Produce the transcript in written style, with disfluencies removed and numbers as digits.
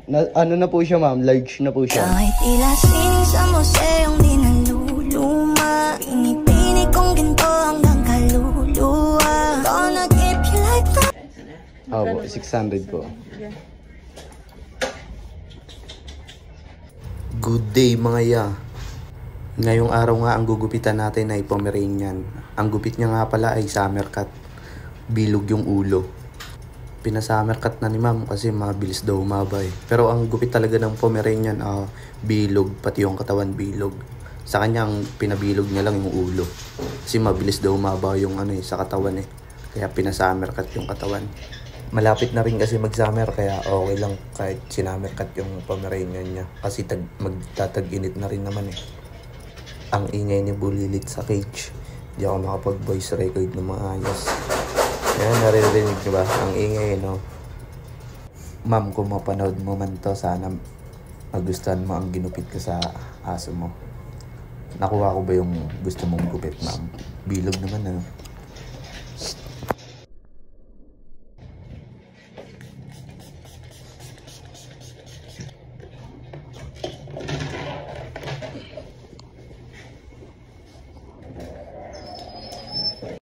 Ano na po siya, ma'am? Large na po siya. Kahit tila sining sa museong di naluluma, pinipini kong ginto hanggang kaluluwa. Gonna keep you like that. Po, 600 po. Good day mga ya. Ngayong araw nga ang gugupitan natin ay Pomeranian. Ang gupit niya nga pala ay summer cut. Bilog yung ulo. Pinasummer cut na ni ma'am kasi mabilis daw umabay. Pero ang gupit talaga ng Pomeranian, bilog, pati yung katawan bilog. Sa kanya ang pinabilog niya lang yung ulo. Kasi mabilis daw umaba yung sa katawan eh. Kaya pinasummer cut yung katawan. Malapit na rin kasi mag-summer kaya okay lang kahit sinummer cut yung Pomeranian niya. Kasi magtatag-init na rin naman eh. Ang ingay ni Bulilit sa cage. Di ako makapag-voice record ng mga ayos. Ayan, naririnig nyo ba? Ang ingay, no? Ma'am, kung mapanood mo man to, sana magustuhan mo ang ginupit ko sa aso mo. Nakuha ko ba yung gusto mong gupit, ma'am? Bilog naman, ano?